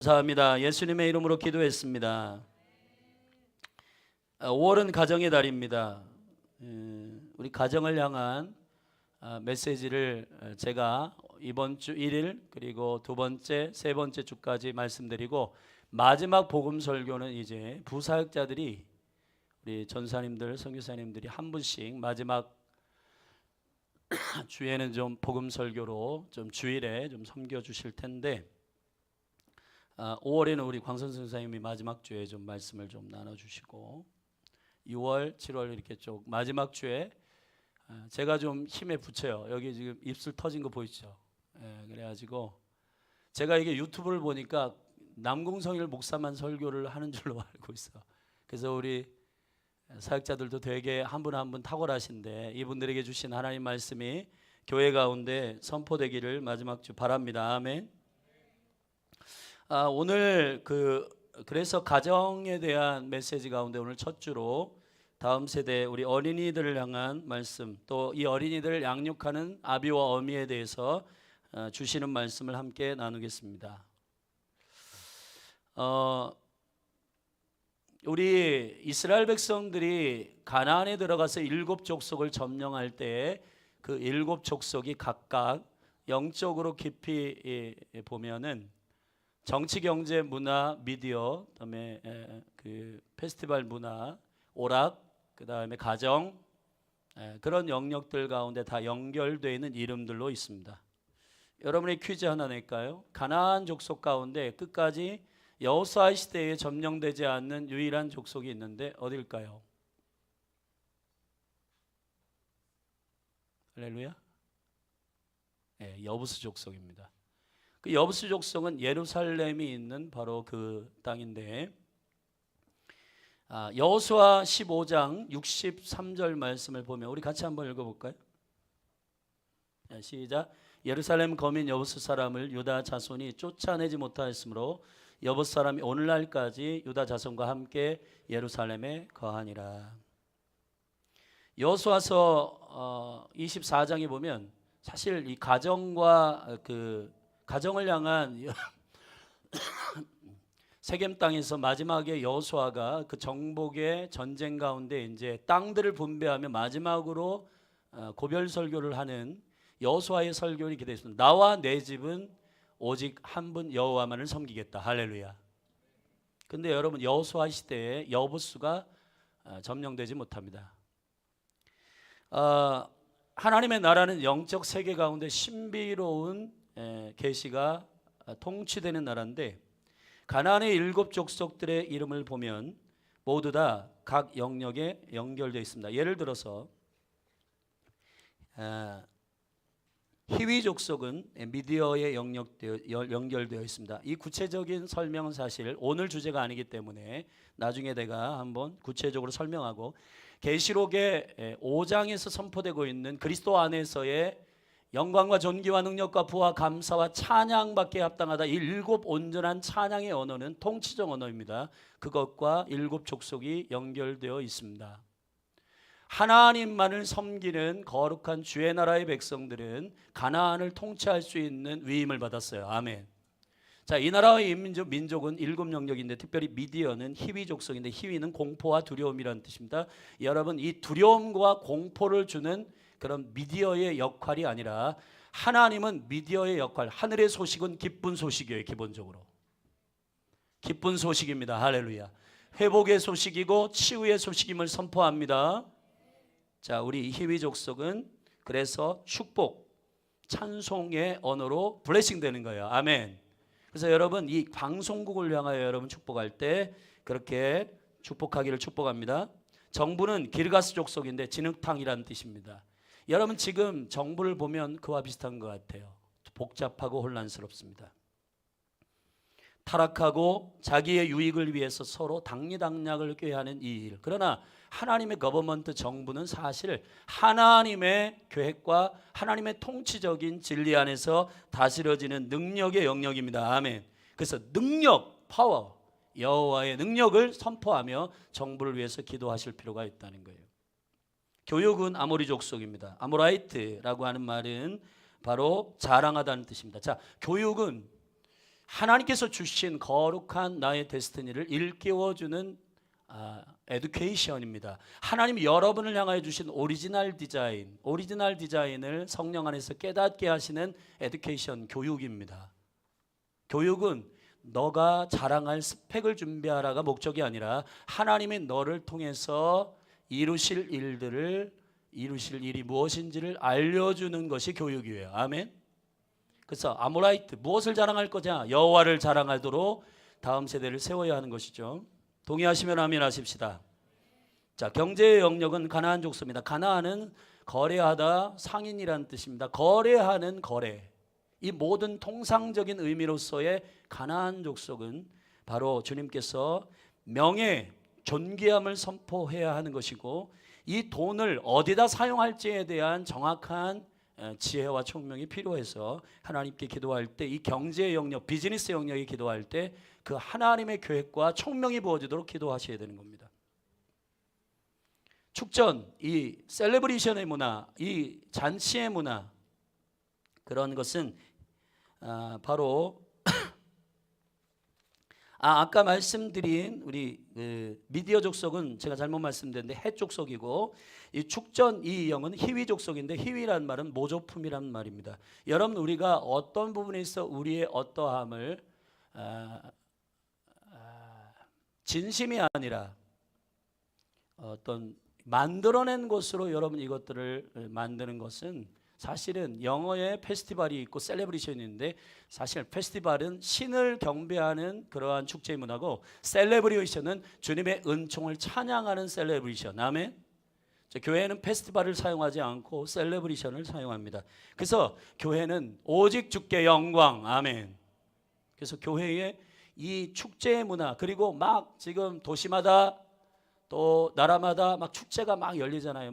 감사합니다. 예수님의 이름으로 기도했습니다. 5월은 가정의 달입니다. 우리 가정을 향한 메시지를 제가 이번 주 1일 그리고 두 번째, 세 번째 주까지 말씀드리고, 마지막 복음 설교는 이제 부사역자들이, 우리 전사님들, 선교사님들이 한 분씩 마지막 주에는 좀 복음 설교로 좀 주일에 좀 섬겨 주실 텐데, 5월에는 우리 광선 선생님이 마지막 주에 좀 말씀을 좀 나눠주시고, 6월, 7월 이렇게 쭉 마지막 주에 제가 좀 힘에 붙여요. 여기 지금 입술 터진 거 보이죠? 그래가지고 제가 이게 유튜브를 보니까 남궁성일 목사만 설교를 하는 줄로 알고 있어. 그래서 우리 사역자들도 되게 한 분 한 분 탁월하신데, 이분들에게 주신 하나님 말씀이 교회 가운데 선포되기를 마지막 주 바랍니다. 아멘. 오늘 그래서 가정에 대한 메시지 가운데 오늘 첫 주로 다음 세대 우리 어린이들을 향한 말씀, 또 이 어린이들을 양육하는 아비와 어미에 대해서 주시는 말씀을 함께 나누겠습니다. 우리 이스라엘 백성들이 가나안에 들어가서 7 족속을 점령할 때 그 7 족속이 각각 영적으로 깊이 보면은 정치, 경제, 문화, 미디어, 그다음에 그 페스티벌 문화, 오락, 그다음에 가정, 그런 영역들 가운데 다 연결되어 있는 이름들로 있습니다. 여러분의 퀴즈 하나 낼까요? 가나안 족속 가운데 끝까지 여호수아 시대에 점령되지 않는 유일한 족속이 있는데 어딜까요? 할렐루야. 여부스 족속입니다. 그 여부스 족속은 예루살렘이 있는 바로 그 땅인데, 여호수아 15장 63절 말씀을 보면 우리 같이 한번 읽어볼까요? 시작. 예루살렘 거민 여부스 사람을 유다 자손이 쫓아내지 못하였으므로 여부스 사람이 오늘날까지 유다 자손과 함께 예루살렘에 거하니라. 여호수아서 24장에 보면 사실 이 가정과 가정을 향한 세겜 땅에서 마지막에 여호수아가 그 정복의 전쟁 가운데 이제 땅들을 분배하며 마지막으로 고별 설교를 하는 여호수아의 설교를 이렇게 되어 있습니다. 나와 내 집은 오직 한 분 여호와만을 섬기겠다. 할렐루야. 근데 여러분, 여호수아 시대에 여부수가 점령되지 못합니다. 하나님의 나라는 영적 세계 가운데 신비로운 계시가 통치되는 나라인데, 가나안의 7 족속들의 이름을 보면 모두 다 각 영역에 연결되어 있습니다. 예를 들어서 히위 족속은 미디어에 연결되어 있습니다. 이 구체적인 설명은 사실 오늘 주제가 아니기 때문에 나중에 내가 한번 구체적으로 설명하고, 계시록의 5장에서 선포되고 있는 그리스도 안에서의 영광과 존귀와 능력과 부와 감사와 찬양받기에 합당하다, 이 7 온전한 찬양의 언어는 통치적 언어입니다. 그것과 7 족속이 연결되어 있습니다. 하나님만을 섬기는 거룩한 주의 나라의 백성들은 가나안을 통치할 수 있는 위임을 받았어요. 아멘. 자, 이 나라의 민족은 7 영역인데, 특별히 미디어는 히위 족속인데, 히위는 공포와 두려움이라는 뜻입니다. 여러분, 이 두려움과 공포를 주는 그런 미디어의 역할이 아니라, 하나님은 미디어의 역할, 하늘의 소식은 기쁜 소식이에요. 기본적으로 기쁜 소식입니다. 할렐루야. 회복의 소식이고 치유의 소식임을 선포합니다. 자, 우리 히위 족속은 그래서 축복, 찬송의 언어로 블레싱 되는 거예요. 아멘. 그래서 여러분, 이 방송국을 향하여 여러분 축복할 때 그렇게 축복하기를 축복합니다. 정부는 기르가스 족속인데 진흙탕이라는 뜻입니다. 여러분, 지금 정부를 보면 그와 비슷한 것 같아요. 복잡하고 혼란스럽습니다. 타락하고 자기의 유익을 위해서 서로 당리당략을 꾀하는 이 일. 그러나 하나님의 거버먼트, 정부는 사실 하나님의 계획과 하나님의 통치적인 진리 안에서 다스려지는 능력의 영역입니다. 아멘. 그래서 능력, 파워, 여호와의 능력을 선포하며 정부를 위해서 기도하실 필요가 있다는 거예요. 교육은 아모리 족속입니다. 아모라이트라고 하는 말은 바로 자랑하다는 뜻입니다. 자, 교육은 하나님께서 주신 거룩한 나의 데스티니를 일깨워주는 에듀케이션입니다. 하나님이 여러분을 향하여 주신 오리지널 디자인을 성령 안에서 깨닫게 하시는 에듀케이션, 교육입니다. 교육은 너가 자랑할 스펙을 준비하라가 목적이 아니라 하나님이 너를 통해서 이루실 일이 무엇인지를 알려주는 것이 교육이에요. 아멘. 그래서 아모라이트, 무엇을 자랑할 거냐? 여호와를 자랑하도록 다음 세대를 세워야 하는 것이죠. 동의하시면 아멘 하십시다. 자, 경제의 영역은 가나안 족속입니다. 가나안은 거래하다, 상인이라는 뜻입니다. 거래하는 거래. 이 모든 통상적인 의미로서의 가나안 족속은 바로 주님께서 명예, 존귀함을 선포해야 하는 것이고, 이 돈을 어디다 사용할지에 대한 정확한 지혜와 총명이 필요해서 하나님께 기도할 때, 이 경제의 영역, 비즈니스 영역에 기도할 때 그 하나님의 계획과 총명이 부어지도록 기도하셔야 되는 겁니다. 축전, 이 셀레브레이션의 문화, 이 잔치의 문화, 그런 것은 바로 아까 말씀드린 우리 미디어 족속은 제가 잘못 말씀드렸는데 헷 족속이고, 이 축전 이 영은 히위 족속인데, 히위란 말은 모조품이란 말입니다. 여러분, 우리가 어떤 부분에서 우리의 어떠함을 진심이 아니라 어떤 만들어낸 것으로 여러분 이것들을 만드는 것은, 사실은 영어에 페스티벌이 있고 셀레브레이션이 있는데, 사실 페스티벌은 신을 경배하는 그러한 축제의 문화고, 셀레브레이션은 주님의 은총을 찬양하는 셀레브레이션. 아멘. 교회는 페스티벌을 사용하지 않고 셀레브레이션을 사용합니다. 그래서 교회는 오직 주께 영광. 아멘. 그래서 교회의 이 축제의 문화, 그리고 막 지금 도시마다 또 나라마다 막 축제가 막 열리잖아요.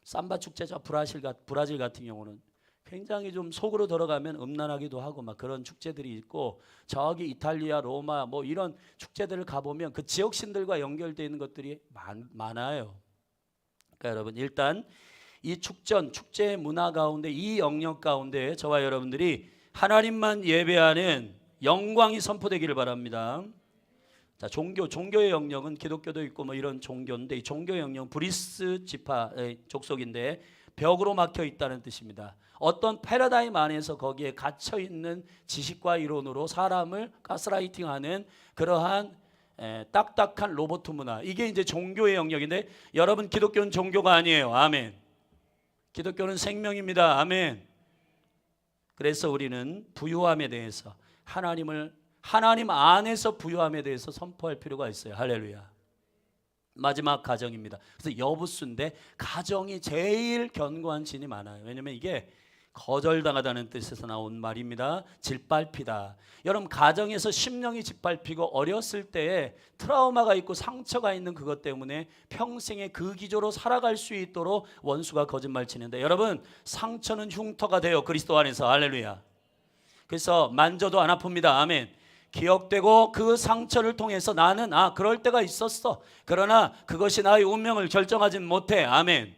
삼바 축제죠. 브라질 같은 경우는 굉장히 좀 속으로 들어가면 음란하기도 하고 막 그런 축제들이 있고, 저기 이탈리아, 로마 뭐 이런 축제들을 가보면 그 지역 신들과 연결되어 있는 것들이 많아요. 그러니까 여러분, 일단 이 축제의 문화 가운데, 이 영역 가운데 저와 여러분들이 하나님만 예배하는 영광이 선포되기를 바랍니다. 자, 종교의 영역은 기독교도 있고 뭐 이런 종교인데, 이 종교의 영역은 브리스 지파의 족속인데 벽으로 막혀 있다는 뜻입니다. 어떤 패러다임 안에서 거기에 갇혀 있는 지식과 이론으로 사람을 가스라이팅하는 그러한 딱딱한 로봇 문화, 이게 이제 종교의 영역인데, 여러분, 기독교는 종교가 아니에요. 아멘. 기독교는 생명입니다. 아멘. 그래서 우리는 부유함에 대해서, 하나님 안에서 부유함에 대해서 선포할 필요가 있어요. 할렐루야. 마지막 가정입니다. 그래서 여부수인데, 가정이 제일 견고한 진이 많아요. 왜냐하면 이게 거절당하다는 뜻에서 나온 말입니다. 짓밟히다. 여러분, 가정에서 심령이 짓밟히고 어렸을 때에 트라우마가 있고 상처가 있는 그것 때문에 평생에 그 기조로 살아갈 수 있도록 원수가 거짓말 치는데, 여러분, 상처는 흉터가 돼요. 그리스도 안에서. 할렐루야. 그래서 만져도 안 아픕니다. 아멘. 기억되고 그 상처를 통해서 나는 그럴 때가 있었어. 그러나 그것이 나의 운명을 결정하진 못해. 아멘.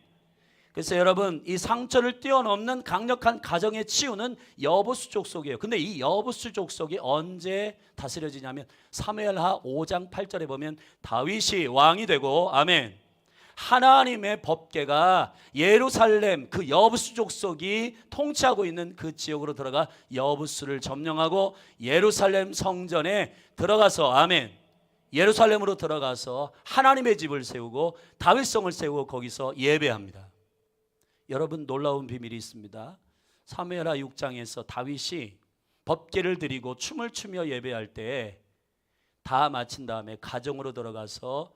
그래서 여러분, 이 상처를 뛰어넘는 강력한 가정의 치유는 여부수 족속이에요. 근데 이 여부수 족속이 언제 다스려지냐면, 사무엘하 5장 8절에 보면 다윗이 왕이 되고, 아멘, 하나님의 법궤가 예루살렘 그 여부수 족속이 통치하고 있는 그 지역으로 들어가 여부수를 점령하고 예루살렘 성전에 들어가서, 아멘, 예루살렘으로 들어가서 하나님의 집을 세우고 다윗성을 세우고 거기서 예배합니다. 여러분, 놀라운 비밀이 있습니다. 사무엘하 6장에서 다윗이 법궤를 드리고 춤을 추며 예배할 때 다 마친 다음에 가정으로 들어가서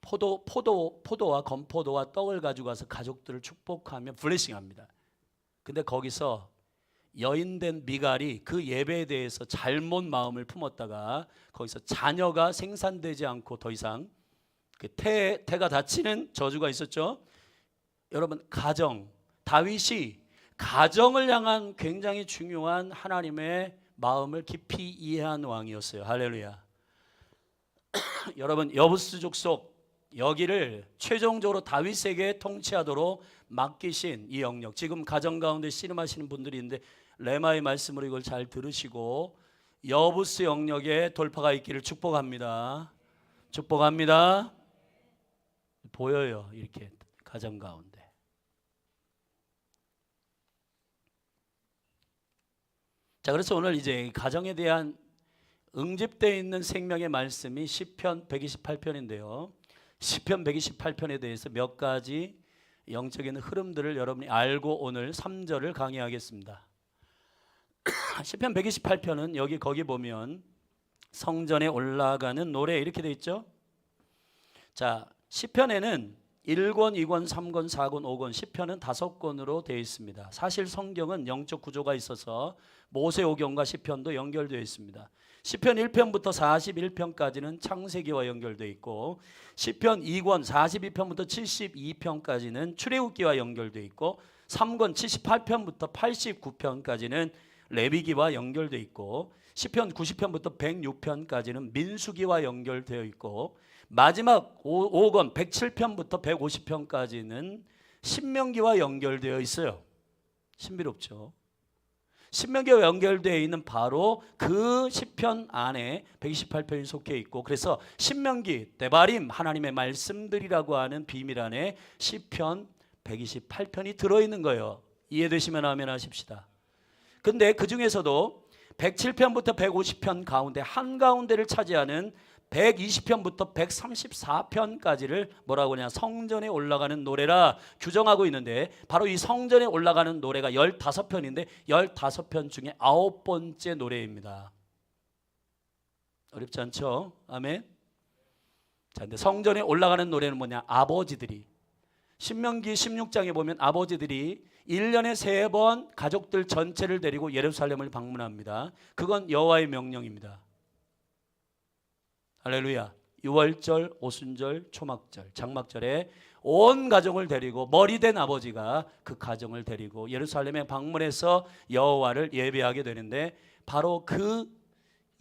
포도와 건포도와 떡을 가지고 와서 가족들을 축복하며 블레싱합니다. 근데 거기서 여인된 미갈이 그 예배에 대해서 잘못 마음을 품었다가 거기서 자녀가 생산되지 않고 더 이상 그 태가 닫히는 저주가 있었죠. 여러분, 다윗이 가정을 향한 굉장히 중요한 하나님의 마음을 깊이 이해한 왕이었어요. 할렐루야. 여러분, 여부수 족속 여기를 최종적으로 다윗에게 통치하도록 맡기신 이 영역, 지금 가정 가운데 씨름하시는 분들이 있는데 레마의 말씀으로 이걸 잘 들으시고 여부스 영역에 돌파가 있기를 축복합니다. 축복합니다. 보여요. 이렇게 가정 가운데. 자, 그래서 오늘 이제 가정에 대한 응집되어 있는 생명의 말씀이 시편 128편인데요. 시편 128편에 대해서 몇 가지 영적인 흐름들을 여러분이 알고 오늘 3절을 강의하겠습니다. 시편 128편은 거기 보면 성전에 올라가는 노래 이렇게 돼 있죠. 자, 시편에는 1권, 2권, 3권, 4권, 5권, 시편은 5권으로 되어 있습니다. 사실 성경은 영적 구조가 있어서 모세오경과 시편도 연결되어 있습니다. 시편 1편부터 41편까지는 창세기와 연결되어 있고, 시편 2권 42편부터 72편까지는 출애굽기와 연결되어 있고, 3권 78편부터 89편까지는 레위기와 연결되어 있고, 시편 90편부터 106편까지는 민수기와 연결되어 있고, 마지막 5권 107편부터 150편까지는 신명기와 연결되어 있어요. 신비롭죠. 신명기와 연결되어 있는 바로 그 시편 안에 128편이 속해 있고, 그래서 신명기, 데바림, 하나님의 말씀들이라고 하는 비밀 안에 시편 128편이 들어있는 거예요. 이해되시면 아멘 하십시다. 근데 그 중에서도 107편부터 150편 가운데 한가운데를 차지하는 120편부터 134편까지를 뭐라고 하냐, 성전에 올라가는 노래라 규정하고 있는데, 바로 이 성전에 올라가는 노래가 15편인데 15편 중에 9번째 노래입니다. 어렵지 않죠? 아멘. 자, 근데 성전에 올라가는 노래는 뭐냐? 아버지들이, 신명기 16장에 보면 아버지들이 1년에 3번 가족들 전체를 데리고 예루살렘을 방문합니다. 그건 여호와의 명령입니다. 할렐루야. 유월절, 오순절, 초막절, 장막절에 온 가정을 데리고, 머리된 아버지가 그 가정을 데리고 예루살렘에 방문해서 여호와를 예배하게 되는데, 바로 그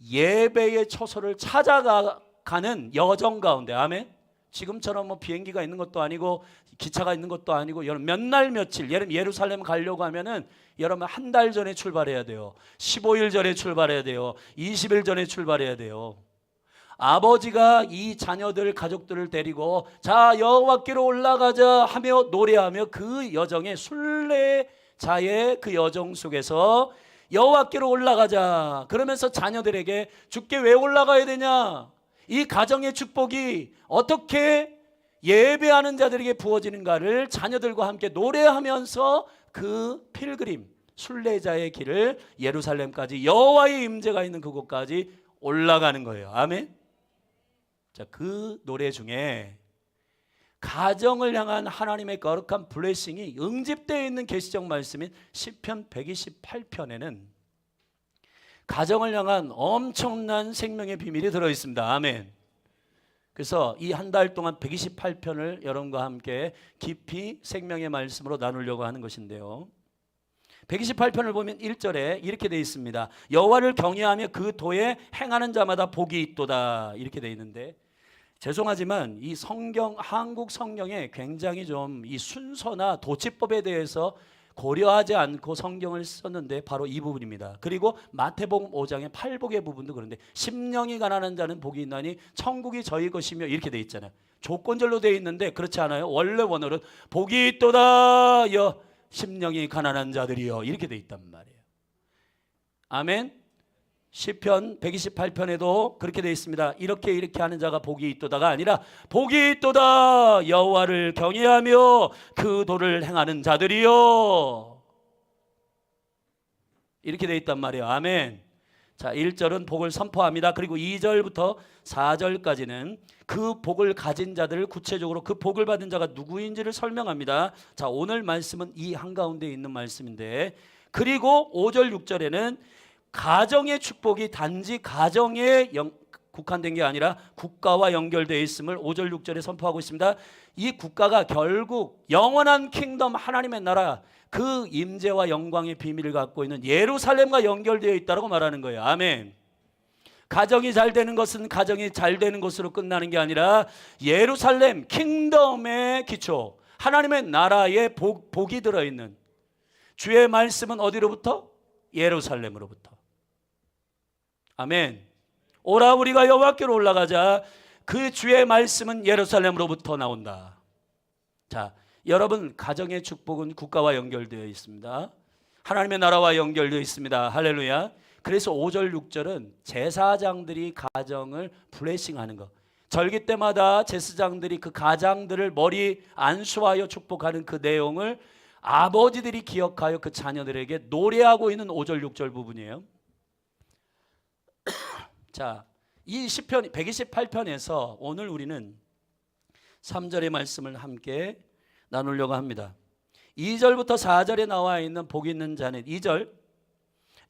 예배의 초소를 찾아가는 여정 가운데, 아멘. 지금처럼 뭐 비행기가 있는 것도 아니고 기차가 있는 것도 아니고, 여러분 몇 날 며칠, 예루살렘 가려고 하면은 여러분 한 달 전에 출발해야 돼요. 15일 전에 출발해야 돼요. 20일 전에 출발해야 돼요. 아버지가 이 자녀들, 가족들을 데리고 자, 여호와께로 올라가자 하며 노래하며 그 여정의 순례자의 그 여정 속에서 여호와께로 올라가자 그러면서 자녀들에게 주께 왜 올라가야 되냐, 이 가정의 축복이 어떻게 예배하는 자들에게 부어지는가를 자녀들과 함께 노래하면서 그 필그림, 순례자의 길을 예루살렘까지, 여호와의 임재가 있는 그곳까지 올라가는 거예요. 아멘. 자, 그 노래 중에 가정을 향한 하나님의 거룩한 블레싱이 응집되어 있는 계시적 말씀인 시편 128편에는 가정을 향한 엄청난 생명의 비밀이 들어있습니다. 아멘. 그래서 이 한 달 동안 128편을 여러분과 함께 깊이 생명의 말씀으로 나누려고 하는 것인데요, 128편을 보면 1절에 이렇게 되어 있습니다. 여호와를 경외하며 그 도에 행하는 자마다 복이 있도다 이렇게 되어 있는데, 죄송하지만 이 성경, 한국 성경에 굉장히 좀 이 순서나 도치법에 대해서 고려하지 않고 성경을 썼는데 바로 이 부분입니다. 그리고 마태복음 5장의 팔복의 부분도 그런데, 심령이 가난한 자는 복이 있나니 천국이 저희 것이며 이렇게 돼 있잖아요. 조건절로 돼 있는데 그렇지 않아요. 원래 원어는 복이 있도다 여 심령이 가난한 자들이여 이렇게 돼 있단 말이에요. 아멘. 시편 128편에도 그렇게 돼 있습니다. 이렇게 하는 자가 복이 있도다가 아니라 복이 있도다 여호와를 경외하며 그 도를 행하는 자들이요 이렇게 돼 있단 말이에요. 아멘. 자, 1절은 복을 선포합니다. 그리고 2절부터 4절까지는 그 복을 가진 자들을 구체적으로 그 복을 받은 자가 누구인지를 설명합니다. 자, 오늘 말씀은 이 한가운데 있는 말씀인데, 그리고 5절 6절에는 가정의 축복이 단지 가정에 국한된 게 아니라 국가와 연결되어 있음을 5절 6절에 선포하고 있습니다. 이 국가가 결국 영원한 킹덤, 하나님의 나라, 그 임재와 영광의 비밀을 갖고 있는 예루살렘과 연결되어 있다고 말하는 거예요. 아멘. 가정이 잘 되는 것은 가정이 잘 되는 것으로 끝나는 게 아니라 예루살렘 킹덤의 기초, 하나님의 나라의 복이 들어있는, 주의 말씀은 어디로부터? 예루살렘으로부터. 아멘. 오라 우리가 여호와께로 올라가자. 그 주의 말씀은 예루살렘으로부터 나온다. 자, 여러분 가정의 축복은 국가와 연결되어 있습니다. 하나님의 나라와 연결되어 있습니다. 할렐루야. 그래서 5절 6절은 제사장들이 가정을 블레싱하는 것, 절기 때마다 제사장들이 그 가장들을 머리 안수하여 축복하는 그 내용을 아버지들이 기억하여 그 자녀들에게 노래하고 있는 5절 6절 부분이에요. 자, 이 시편 128편에서 오늘 우리는 3절의 말씀을 함께 나누려고 합니다. 2절부터 4절에 나와 있는 복 있는 자는 2절,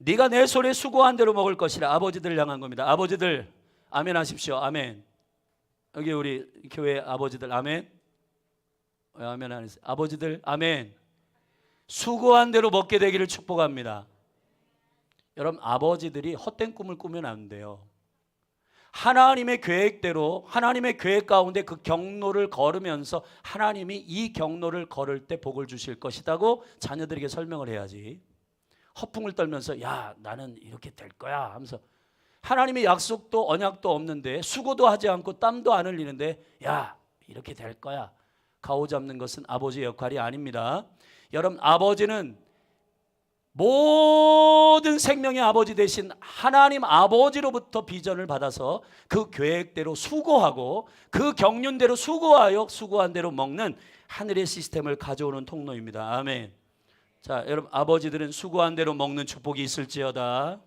네가 내 손에 수고한 대로 먹을 것이라. 아버지들 향한 겁니다. 아버지들 아멘 하십시오. 아멘. 여기 우리 교회 아버지들 아멘. 왜 아멘 안 했어요? 아버지들 아멘. 수고한 대로 먹게 되기를 축복합니다. 여러분 아버지들이 헛된 꿈을 꾸면 안 돼요. 하나님의 계획대로, 하나님의 계획 가운데 그 경로를 걸으면서 하나님이 이 경로를 걸을 때 복을 주실 것이라고 자녀들에게 설명을 해야지. 허풍을 떨면서 야 나는 이렇게 될 거야 하면서 하나님의 약속도 언약도 없는데 수고도 하지 않고 땀도 안 흘리는데 야 이렇게 될 거야 가오잡는 것은 아버지의 역할이 아닙니다. 여러분 아버지는 모든 생명의 아버지 되신 하나님 아버지로부터 비전을 받아서 그 계획대로 수고하고 그 경륜대로 수고하여 수고한 대로 먹는 하늘의 시스템을 가져오는 통로입니다. 아멘. 자, 여러분 아버지들은 수고한 대로 먹는 축복이 있을지어다.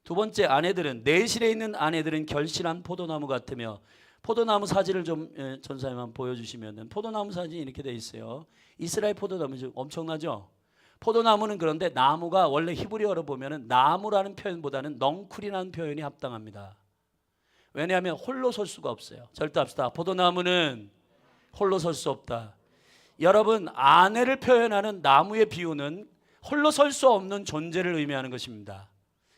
두 번째, 아내들은, 내실에 있는 아내들은 결실한 포도나무 같으며. 포도나무 사진을 좀 전사님 한번 보여주시면, 포도나무 사진이 이렇게 돼 있어요. 이스라엘 포도나무 엄청나죠? 포도나무는 그런데 나무가 원래 히브리어로 보면은 나무라는 표현보다는 넝쿨이라는 표현이 합당합니다. 왜냐하면 홀로 설 수가 없어요. 절대합시다. 포도나무는 홀로 설 수 없다. 여러분 아내를 표현하는 나무의 비유는 홀로 설 수 없는 존재를 의미하는 것입니다.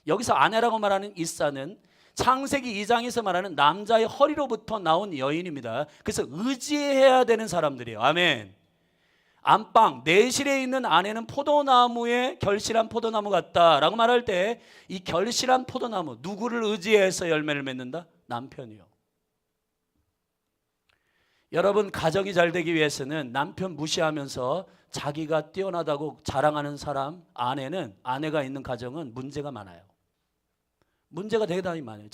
여기서 아내라고 말하는 이사는 창세기 2장에서 말하는 남자의 허리로부터 나온 여인입니다. 그래서 의지해야 되는 사람들이에요. 아멘. 안방 내실에 있는 아내는 포도나무에 결실한 포도나무 같다라고 말할 때 이 결실한 포도나무, 누구를 의지해서 열매를 맺는다? 남편이요. 여러분 가정이 잘 되기 위해서는 남편 무시하면서 자기가 뛰어나다고 자랑하는 사람, 아내가 있는 가정은 문제가 많아요. 문제가 대단히 많아요.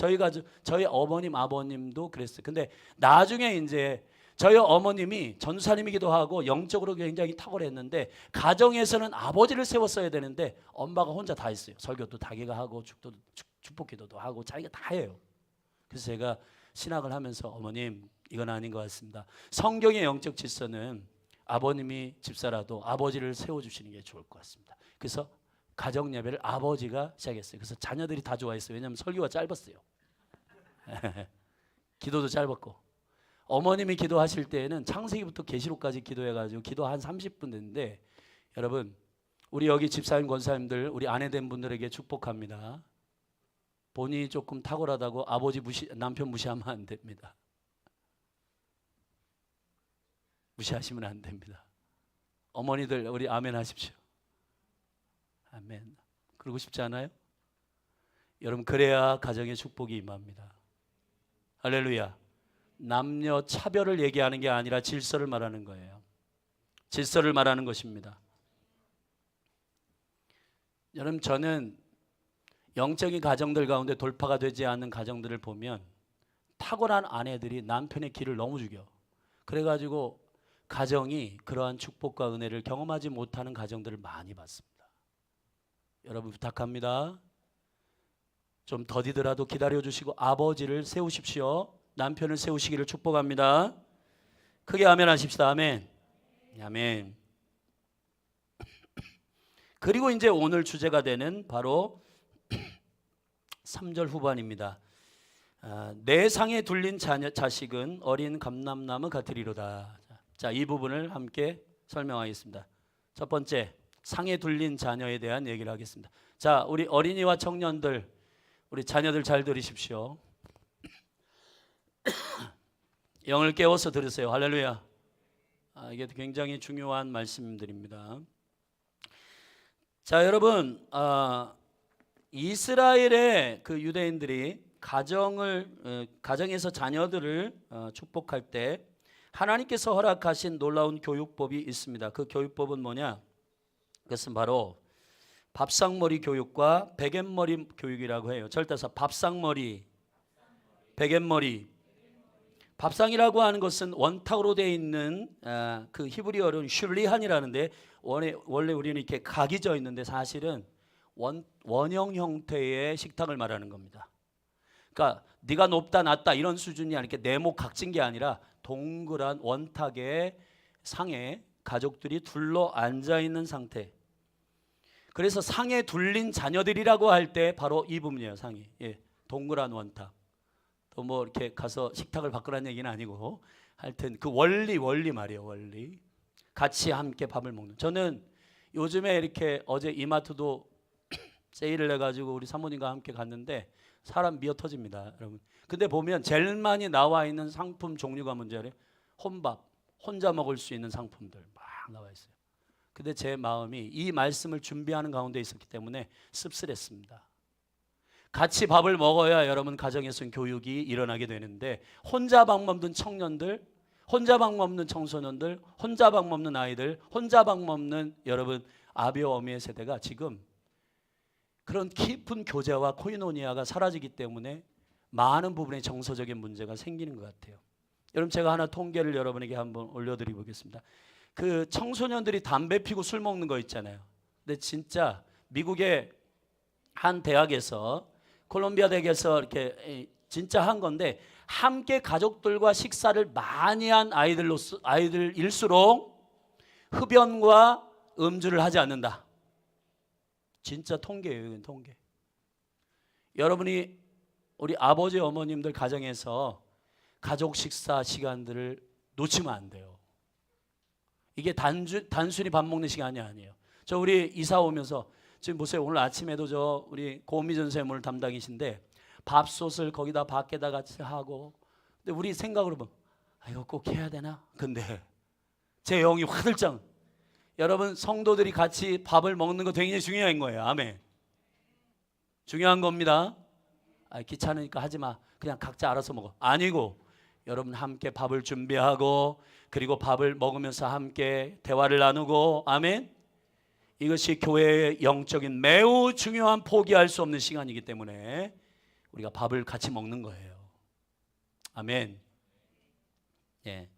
저희 어머님 아버님도 그랬어요. 근데 나중에 이제 저희 어머님이 전사님이기도 하고 영적으로 굉장히 탁월했는데 가정에서는 아버지를 세웠어야 되는데 엄마가 혼자 다 했어요. 설교도 자기가 하고 축복기도도 하고 자기가 다 해요. 그래서 제가 신학을 하면서 어머님 이건 아닌 것 같습니다. 성경의 영적 질서는 아버님이 집사라도 아버지를 세워주시는 게 좋을 것 같습니다. 그래서 가정 예배를 아버지가 시작했어요. 그래서 자녀들이 다 좋아했어요. 왜냐하면 설교가 짧았어요. 기도도 짧았고 어머님이 기도하실 때에는 창세기부터 계시록까지 기도해가지고 기도 한 30분 됐는데 여러분 우리 여기 집사님 권사님들 우리 아내된 분들에게 축복합니다. 본인이 조금 탁월하다고 남편 무시하면 안 됩니다. 무시하시면 안 됩니다. 어머니들 우리 아멘 하십시오. 아멘. 그러고 싶지 않아요? 여러분 그래야 가정의 축복이 임합니다. 할렐루야. 남녀 차별을 얘기하는 게 아니라 질서를 말하는 거예요. 질서를 말하는 것입니다. 여러분 저는 영적인 가정들 가운데 돌파가 되지 않는 가정들을 보면 탁월한 아내들이 남편의 기를 너무 죽여. 그래가지고 가정이 그러한 축복과 은혜를 경험하지 못하는 가정들을 많이 봤습니다. 여러분 부탁합니다. 좀 더디더라도 기다려주시고 아버지를 세우십시오. 남편을 세우시기를 축복합니다. 크게 아멘 하십시다. 아멘. 아멘. 그리고 이제 오늘 주제가 되는 바로 3절 후반입니다. 내 상에 둘린 자식은 어린 감람나무 같으리로다. 자, 이 부분을 함께 설명하겠습니다. 첫 번째, 상에 둘린 자녀에 대한 얘기를 하겠습니다. 자, 우리 어린이와 청년들, 우리 자녀들 잘 들으십시오. 영을 깨워서 들으세요. 할렐루야. 이게 굉장히 중요한 말씀들입니다. 자, 여러분, 이스라엘의 그 유대인들이 가정에서 자녀들을 축복할 때 하나님께서 허락하신 놀라운 교육법이 있습니다. 그 교육법은 뭐냐? 그것은 바로 밥상머리 교육과 베갯머리 교육이라고 해요. 절대서 밥상머리, 베갯머리. 밥상이라고 하는 것은 원탁으로 되어 있는 그 히브리어로는 슐리한이라는데 원래 우리는 이렇게 각이 져 있는데 사실은 원형 형태의 식탁을 말하는 겁니다. 그러니까 네가 높다 낮다 이런 수준이 아니라 네모 각진 게 아니라 동그란 원탁의 상에 가족들이 둘러 앉아 있는 상태. 그래서 상에 둘린 자녀들이라고 할 때 바로 이 부분이에요. 상이. 예, 동그란 원탁. 또 뭐 이렇게 가서 식탁을 바꾸라는 얘기는 아니고 하여튼 그 원리 말이에요. 원리. 같이 함께 밥을 먹는. 저는 요즘에 이렇게 어제 이마트도 세일을 해가지고 우리 사모님과 함께 갔는데 사람 미어 터집니다, 여러분. 근데 보면 제일 많이 나와 있는 상품 종류가 뭔지 알아요? 혼밥, 혼자 먹을 수 있는 상품들 막 나와 있어요. 근데 제 마음이 이 말씀을 준비하는 가운데 있었기 때문에 씁쓸했습니다. 같이 밥을 먹어야 여러분 가정에서 교육이 일어나게 되는데 혼자 밥 먹는 청년들, 혼자 밥 먹는 청소년들, 혼자 밥 먹는 아이들, 혼자 밥 먹는 여러분 아비와 어미의 세대가 지금 그런 깊은 교제와 코이노니아가 사라지기 때문에 많은 부분에 정서적인 문제가 생기는 것 같아요. 여러분 제가 하나 통계를 여러분에게 한번 올려드려 보겠습니다. 그 청소년들이 담배 피고 술 먹는 거 있잖아요. 근데 진짜 미국의 한 대학에서 콜롬비아 대학에서 이렇게 진짜 한 건데 함께 가족들과 식사를 많이 한 아이들일수록 흡연과 음주를 하지 않는다. 진짜 통계예요. 이건 통계. 여러분이 우리 아버지 어머님들 가정에서 가족 식사 시간들을 놓치면 안 돼요. 이게 단순히 밥 먹는 시간이 아니에요. 저 우리 이사 오면서 지금 보세요. 오늘 아침에도 저 우리 고미전 세물 담당이신데 밥솥을 거기다 밖에다 같이 하고 근데 우리 생각으로 보면 이거 꼭 해야 되나? 근데 제 영이 화들짝. 여러분 성도들이 같이 밥을 먹는 거 굉장히 중요한 거예요. 아멘. 중요한 겁니다. 귀찮으니까 하지 마. 그냥 각자 알아서 먹어. 아니고 여러분 함께 밥을 준비하고 그리고 밥을 먹으면서 함께 대화를 나누고 아멘. 이것이 교회의 영적인 매우 중요한 포기할 수 없는 시간이기 때문에 우리가 밥을 같이 먹는 거예요. 아멘. 예.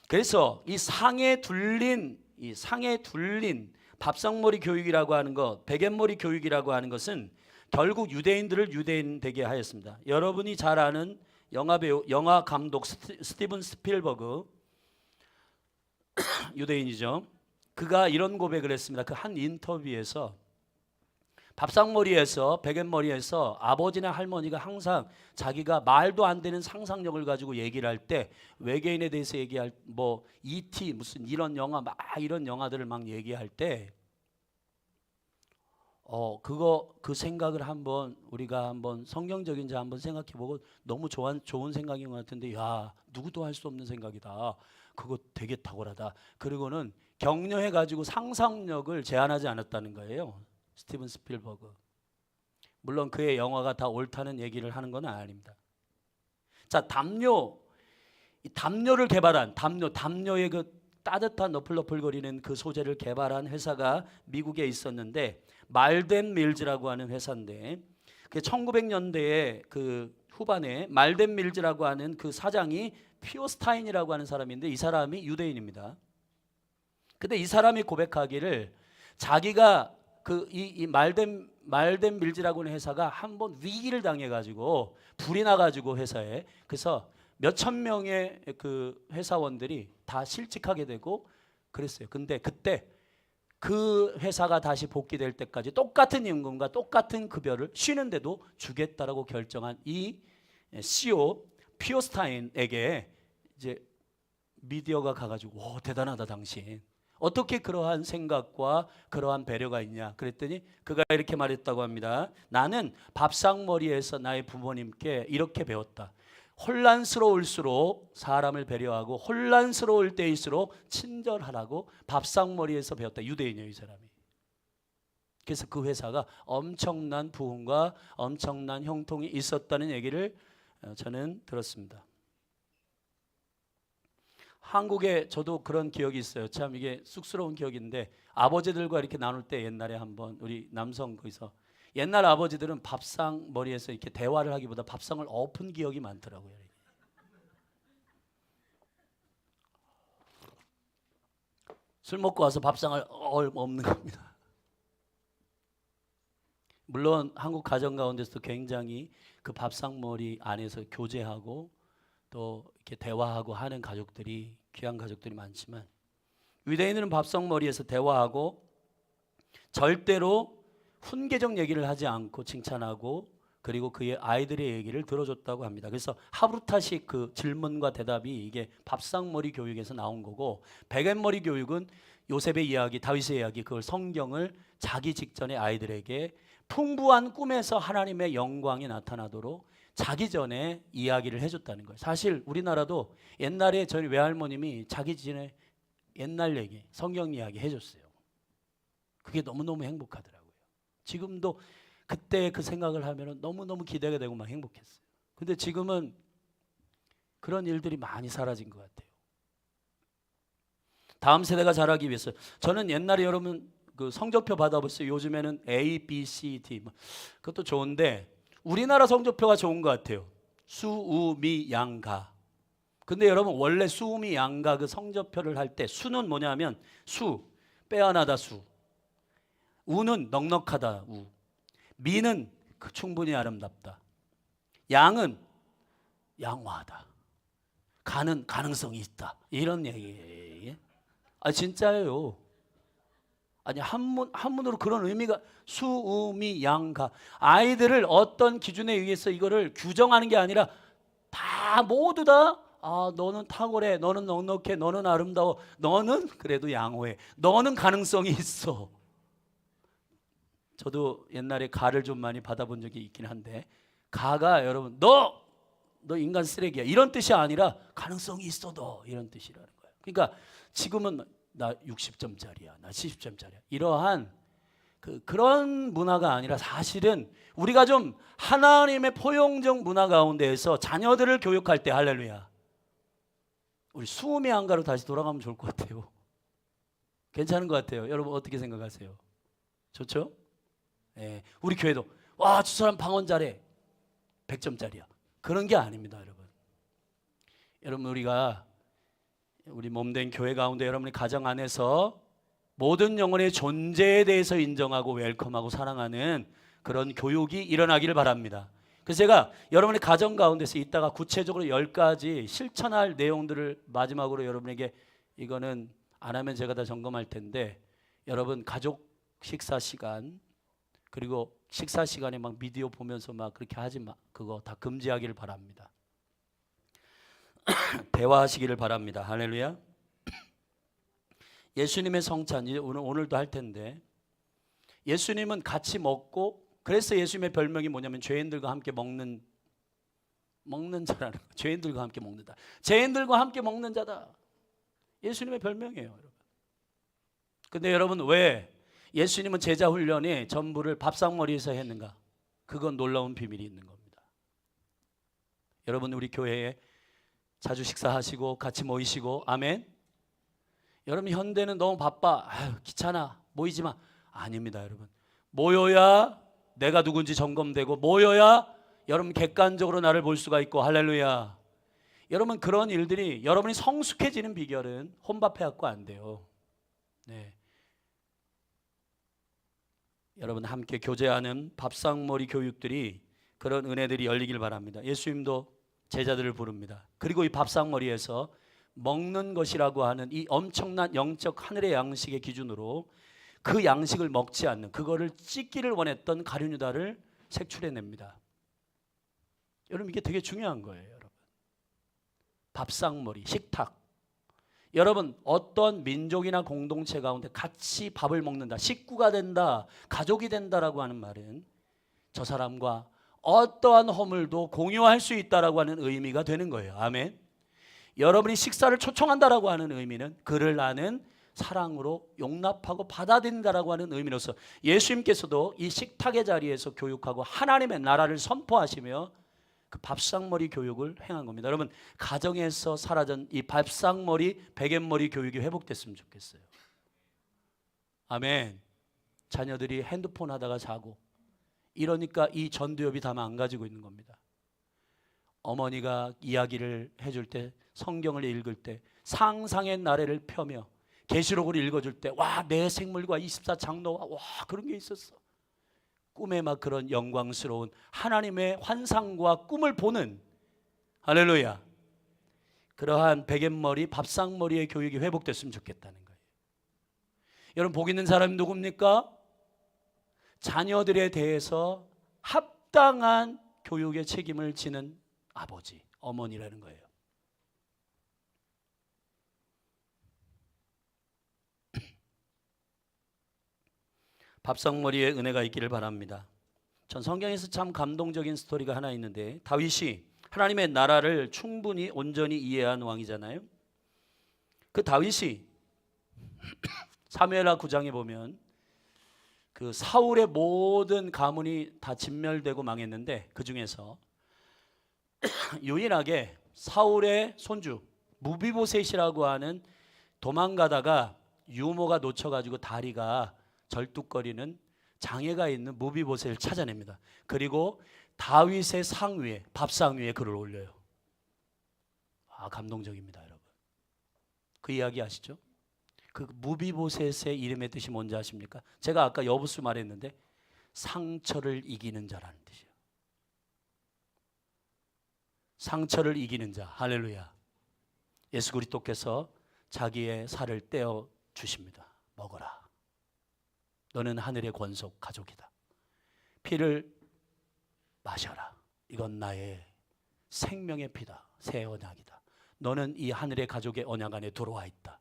그래서 이 상에 둘린 밥상머리 교육이라고 하는 것, 베갯머리 교육이라고 하는 것은 결국 유대인들을 유대인 되게 하였습니다. 여러분이 잘 아는 영화 감독 스티븐 스필버그 유대인이죠. 그가 이런 고백을 했습니다. 그 한 인터뷰에서 밥상머리에서 베갯머리에서 아버지나 할머니가 항상 자기가 말도 안 되는 상상력을 가지고 얘기를 할 때 외계인에 대해서 얘기할 뭐 E.T. 무슨 이런 영화 막 이런 영화들을 막 얘기할 때 그 생각을 우리가 한번 성경적인지 한번 생각해보고 너무 좋은 생각인 것 같은데 야 누구도 할 수 없는 생각이다. 그거 되게 탁월하다. 그리고는 격려해가지고 상상력을 제한하지 않았다는 거예요. 스티븐 스필버그. 물론 그의 영화가 다 옳다는 얘기를 하는 건 아닙니다. 자, 담요를 개발한 담요의 그 따뜻한 너플너플거리는 그 소재를 개발한 회사가 미국에 있었는데 말덴 밀즈라고 하는 회사인데 그 1900년대에 그 후반에 말덴 밀즈라고 하는 그 사장이 피오스타인이라고 하는 사람인데 이 사람이 유대인입니다. 근데 이 사람이 고백하기를 자기가 이 말덴 밀즈라고 하는 회사가 한번 위기를 당해가지고 불이 나가지고 회사에 그래서 몇천 명의 그 회사원들이 다 실직하게 되고 그랬어요. 근데 그때 그 회사가 다시 복귀될 때까지 똑같은 임금과 똑같은 급여를 쉬는데도 주겠다라고 결정한 이 CEO 피오스타인에게 이제 미디어가 가가지고 와 대단하다 당신. 어떻게 그러한 생각과 그러한 배려가 있냐 그랬더니 그가 이렇게 말했다고 합니다. 나는 밥상머리에서 나의 부모님께 이렇게 배웠다. 혼란스러울수록 사람을 배려하고 혼란스러울 때일수록 친절하라고 밥상머리에서 배웠다. 유대인이에요 이 사람이. 그래서 그 회사가 엄청난 부흥과 엄청난 형통이 있었다는 얘기를 저는 들었습니다. 한국에 저도 그런 기억이 있어요. 참 이게 쑥스러운 기억인데 아버지들과 이렇게 나눌 때 옛날에 한번 우리 남성 거기서 옛날 아버지들은 밥상 머리에서 이렇게 대화를 하기보다 밥상을 엎은 기억이 많더라고요. 술 먹고 와서 밥상을 엎는 겁니다. 물론 한국 가정 가운데서도 굉장히 그 밥상머리 안에서 교제하고 또 이렇게 대화하고 하는 가족들이 귀한 가족들이 많지만 유대인들은 밥상머리에서 대화하고 절대로 훈계적 얘기를 하지 않고 칭찬하고 그리고 그의 아이들의 얘기를 들어줬다고 합니다. 그래서 하브루타식 그 질문과 대답이 이게 밥상머리 교육에서 나온 거고 베갯머리 교육은 요셉의 이야기, 다윗의 이야기 그걸 성경을 자기 직전에 아이들에게 풍부한 꿈에서 하나님의 영광이 나타나도록 자기 전에 이야기를 해줬다는 거예요. 사실 우리나라도 옛날에 저희 외할머님이 자기 전에 옛날 얘기, 성경 이야기 해줬어요. 그게 너무너무 행복하더라고요. 지금도 그때 그 생각을 하면 너무너무 기대가 되고 막 행복했어요. 근데 지금은 그런 일들이 많이 사라진 것 같아요. 다음 세대가 자라기 위해서 저는 옛날에 여러분 그 성적표 받아보세요. 요즘에는 A, B, C, D 그것도 좋은데 우리나라 성적표가 좋은 것 같아요. 수, 우, 미, 양, 가. 근데 여러분 원래 수, 우, 미, 양, 가 그 성적표를 할 때 수는 뭐냐면 수, 빼어나다 수. 우는 넉넉하다 우. 미는 충분히 아름답다. 양은 양호하다. 가는 가능성이 있다. 이런 얘기예요. 아 진짜예요. 아니 한문으로 그런 의미가 수, 우, 미, 양, 가. 아이들을 어떤 기준에 의해서 이거를 규정하는 게 아니라 다 모두 다 너는 탁월해, 너는 넉넉해, 너는 아름다워, 너는 그래도 양호해, 너는 가능성이 있어. 저도 옛날에 가를 좀 많이 받아본 적이 있긴 한데 가가 여러분 너 인간 쓰레기야 이런 뜻이 아니라 가능성이 있어 너 이런 뜻이라는 거예요. 그러니까 지금은 나 60점짜리야 나 70점짜리야 이러한 그런 문화가 아니라 사실은 우리가 좀 하나님의 포용적 문화 가운데에서 자녀들을 교육할 때 할렐루야 우리 수음의 한가로 다시 돌아가면 좋을 것 같아요. 괜찮은 것 같아요. 여러분 어떻게 생각하세요? 좋죠? 예, 우리 교회도 와, 저 사람 방언 잘해 100점짜리야 그런 게 아닙니다. 여러분 우리가 우리 몸된 교회 가운데 여러분의 가정 안에서 모든 영혼의 존재에 대해서 인정하고 웰컴하고 사랑하는 그런 교육이 일어나기를 바랍니다. 그래서 제가 여러분의 가정 가운데서 이따가 구체적으로 10가지 실천할 내용들을 마지막으로 여러분에게 이거는 안 하면 제가 다 점검할 텐데 여러분 가족 식사 시간 그리고 식사 시간에 막 비디오 보면서 막 그렇게 하지 마. 그거 다 금지하기를 바랍니다. 대화하시기를 바랍니다. 할렐루야. 예수님의 성찬 이제 오늘도 할 텐데 예수님은 같이 먹고 그래서 예수님의 별명이 뭐냐면 죄인들과 함께 먹는 자라는 거. 죄인들과 함께 먹는다. 죄인들과 함께 먹는 자다. 예수님의 별명이에요, 여러분. 근데 여러분 왜 예수님은 제자 훈련이 전부를 밥상머리에서 했는가? 그건 놀라운 비밀이 있는 겁니다. 여러분 우리 교회에 자주 식사하시고 같이 모이시고 아멘. 여러분 현대는 너무 바빠. 귀찮아. 모이지 마. 아닙니다, 여러분. 모여야 내가 누군지 점검되고 모여야 여러분 객관적으로 나를 볼 수가 있고 할렐루야. 여러분 그런 일들이 여러분이 성숙해지는 비결은 혼밥해갖고 안 돼요. 네. 여러분 함께 교제하는 밥상머리 교육들이 그런 은혜들이 열리길 바랍니다. 예수님도 제자들을 부릅니다. 그리고 이 밥상머리에서 먹는 것이라고 하는 이 엄청난 영적 하늘의 양식의 기준으로 그 양식을 먹지 않는 그거를 찢기를 원했던 가룟 유다를 색출해냅니다. 여러분 이게 되게 중요한 거예요. 여러분 밥상머리 식탁 여러분 어떤 민족이나 공동체 가운데 같이 밥을 먹는다 식구가 된다 가족이 된다라고 하는 말은 저 사람과 어떠한 허물도 공유할 수 있다라고 하는 의미가 되는 거예요. 아멘. 여러분이 식사를 초청한다라고 하는 의미는 그를 아는 사랑으로 용납하고 받아들인다라고 하는 의미로서 예수님께서도 이 식탁의 자리에서 교육하고 하나님의 나라를 선포하시며 그 밥상머리 교육을 행한 겁니다. 여러분, 가정에서 사라진 이 밥상머리, 베갯머리 교육이 회복됐으면 좋겠어요. 아멘. 자녀들이 핸드폰 하다가 자고 이러니까 이 전두엽이 다 망가지고 있는 겁니다. 어머니가 이야기를 해줄 때, 성경을 읽을 때 상상의 나래를 펴며 계시록을 읽어줄 때 와, 내 생물과 24장로와 와, 그런 게 있었어. 꿈에 막 그런 영광스러운 하나님의 환상과 꿈을 보는, 할렐루야, 그러한 베갯머리, 밥상머리의 교육이 회복됐으면 좋겠다는 거예요. 여러분, 복 있는 사람이 누굽니까? 자녀들에 대해서 합당한 교육의 책임을 지는 아버지, 어머니라는 거예요. 밥상머리에 은혜가 있기를 바랍니다. 전 성경에서 참 감동적인 스토리가 하나 있는데, 다윗이 하나님의 나라를 충분히 온전히 이해한 왕이잖아요. 그 다윗이 사무엘하 9장에 보면 그 사울의 모든 가문이 다 진멸되고 망했는데 그 중에서 유일하게 사울의 손주 무비보셋이라고 하는 도망가다가 유모가 놓쳐가지고 다리가 절뚝거리는 장애가 있는 무비보셋을 찾아냅니다. 그리고 다윗의 상 위에, 밥상 위에 그를 올려요. 아, 감동적입니다, 여러분. 그 이야기 아시죠? 그 무비보셋의 이름의 뜻이 뭔지 아십니까? 제가 아까 여부수 말했는데 상처를 이기는 자라는 뜻이에요. 상처를 이기는 자. 할렐루야. 예수 그리스도께서 자기의 살을 떼어 주십니다. 먹어라. 너는 하늘의 권속 가족이다. 피를 마셔라. 이건 나의 생명의 피다. 새 언약이다. 너는 이 하늘의 가족의 언약 안에 들어와 있다.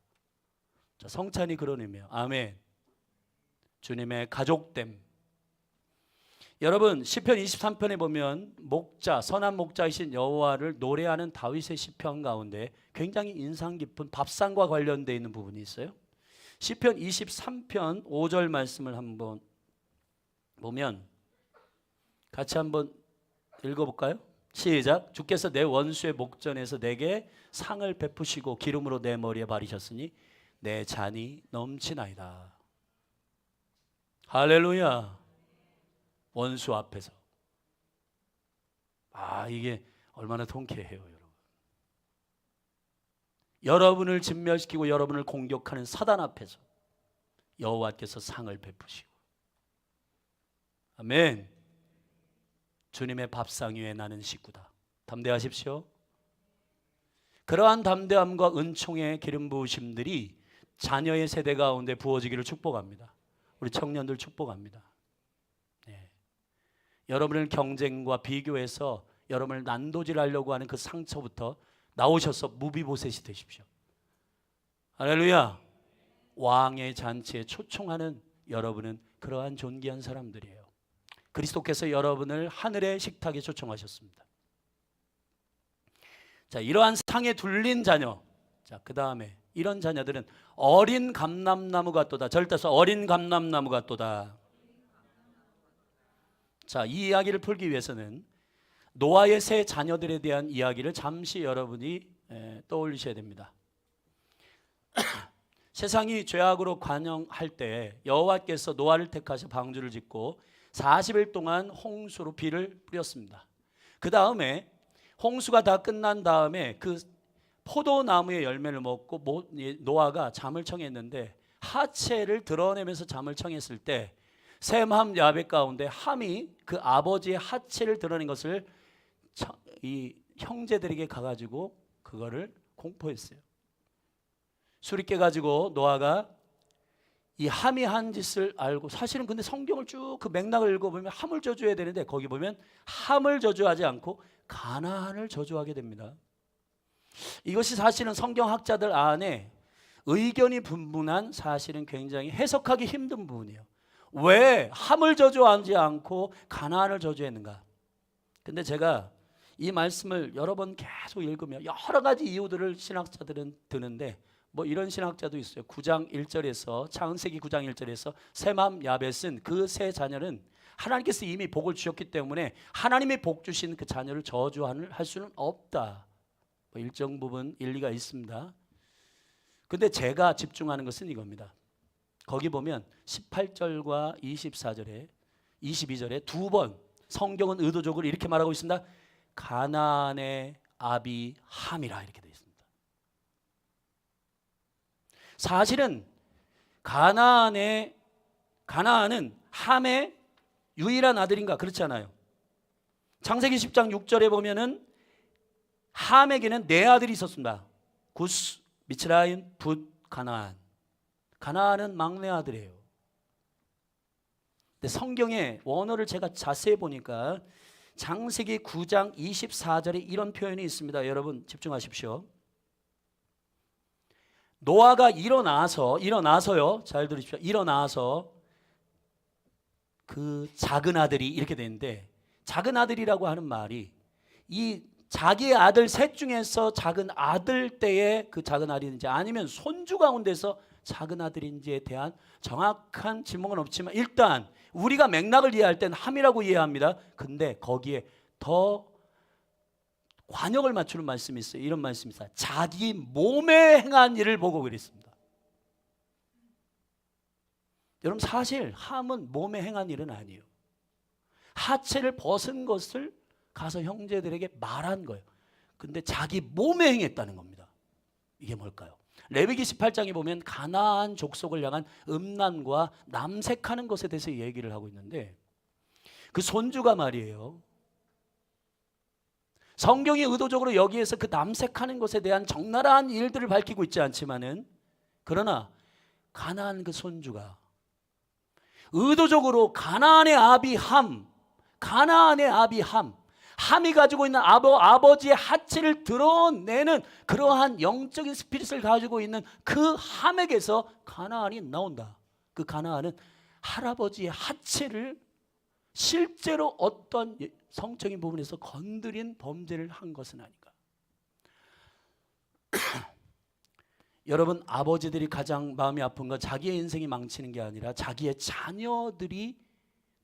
자, 성찬이 그런 의미예요. 아멘. 주님의 가족됨. 여러분, 시편 23편에 보면 목자, 선한 목자이신 여호와를 노래하는 다윗의 시편 가운데 굉장히 인상 깊은 밥상과 관련되어 있는 부분이 있어요. 시편 23편 5절 말씀을 한번 보면 같이 한번 읽어볼까요? 시작. 주께서 내 원수의 목전에서 내게 상을 베푸시고 기름으로 내 머리에 바르셨으니 내 잔이 넘치나이다. 할렐루야. 원수 앞에서. 아, 이게 얼마나 통쾌해요, 여러분. 여러분을 진멸시키고 여러분을 공격하는 사단 앞에서 여호와께서 상을 베푸시고. 아멘. 주님의 밥상 위에 나는 식구다. 담대하십시오. 그러한 담대함과 은총의 기름 부으심들이 자녀의 세대 가운데 부어지기를 축복합니다. 우리 청년들 축복합니다. 네. 여러분을 경쟁과 비교해서 여러분을 난도질하려고 하는 그 상처부터 나오셔서 무비보셋이 되십시오. 할렐루야. 왕의 잔치에 초청하는 여러분은 그러한 존귀한 사람들이에요. 그리스도께서 여러분을 하늘의 식탁에 초청하셨습니다. 자, 이러한 상에 둘린 자녀. 자, 그 다음에 이런 자녀들은 어린 감람나무 같도다. 절대서 어린 감람나무 같도다. 자, 이 이야기를 풀기 위해서는 노아의 세 자녀들에 대한 이야기를 잠시 여러분이 떠올리셔야 됩니다. 세상이 죄악으로 관영할 때 여호와께서 노아를 택하셔 방주를 짓고 40일 동안 홍수로 비를 뿌렸습니다. 그 다음에 홍수가 다 끝난 다음에 그 포도나무의 열매를 먹고 노아가 잠을 청했는데 하체를 드러내면서 잠을 청했을 때 셈, 함, 야벳 가운데 함이 그 아버지의 하체를 드러낸 것을 이 형제들에게 가가지고 그거를 공포했어요. 술이 깨가지고 노아가 이 함이 한 짓을 알고, 사실은 근데 성경을 쭉 그 맥락을 읽어보면 함을 저주해야 되는데 거기 보면 함을 저주하지 않고 가나안을 저주하게 됩니다. 이것이 사실은 성경학자들 안에 의견이 분분한, 사실은 굉장히 해석하기 힘든 부분이에요. 왜 함을 저주하지 않고 가나안을 저주했는가? 근데 제가 이 말씀을 여러 번 계속 읽으며 여러 가지 이유들을 신학자들은 드는데 뭐 이런 신학자도 있어요. 9장 1절에서 창세기 9장 1절에서 셈함 야벳은 그 세 자녀는 하나님께서 이미 복을 주셨기 때문에 하나님의 복 주신 그 자녀를 저주할 수는 없다. 뭐 일정 부분 일리가 있습니다. 근데 제가 집중하는 것은 이겁니다. 거기 보면 18절과 24절에 22절에 두 번 성경은 의도적으로 이렇게 말하고 있습니다. 가나안의 아비 함이라 이렇게 되어 있습니다. 사실은 가나안은 함의 유일한 아들인가? 그렇지 않아요. 창세기 10장 6절에 보면은 함에게는 네 아들이 있었습니다. 구스, 미츠라임, 붓, 가나안. 가나안은 막내 아들이에요. 근데 성경의 원어를 제가 자세히 보니까 창세기 9장 24절에 이런 표현이 있습니다. 여러분 집중하십시오. 노아가 일어나서요. 잘 들으십시오. 일어나서 그 작은 아들이 이렇게 되는데, 작은 아들이라고 하는 말이 이 자기의 아들 셋 중에서 작은 아들 때의 그 작은 아들인지 아니면 손주 가운데서 작은 아들인지에 대한 정확한 질문은 없지만 일단 우리가 맥락을 이해할 땐 함이라고 이해합니다. 근데 거기에 더 관역을 맞추는 말씀이 있어요. 이런 말씀이 있어요. 자기 몸에 행한 일을 보고 그랬습니다. 여러분 사실 함은 몸에 행한 일은 아니에요. 하체를 벗은 것을 가서 형제들에게 말한 거예요. 근데 자기 몸에 행했다는 겁니다. 이게 뭘까요? 레위기 18장에 보면 가나안 족속을 향한 음란과 남색하는 것에 대해서 얘기를 하고 있는데 그 손주가 말이에요. 성경이 의도적으로 여기에서 그 남색하는 것에 대한 적나라한 일들을 밝히고 있지 않지만은 그러나 가나안 그 손주가 의도적으로 가나안의 아비 함이 가지고 있는 아버지의 하체를 드러내는 그러한 영적인 스피릿을 가지고 있는 그 함에게서 가나안이 나온다. 그 가나안은 할아버지의 하체를 실제로 어떤 성적인 부분에서 건드린 범죄를 한 것은 아닌가. 여러분 아버지들이 가장 마음이 아픈 건 자기의 인생이 망치는 게 아니라 자기의 자녀들이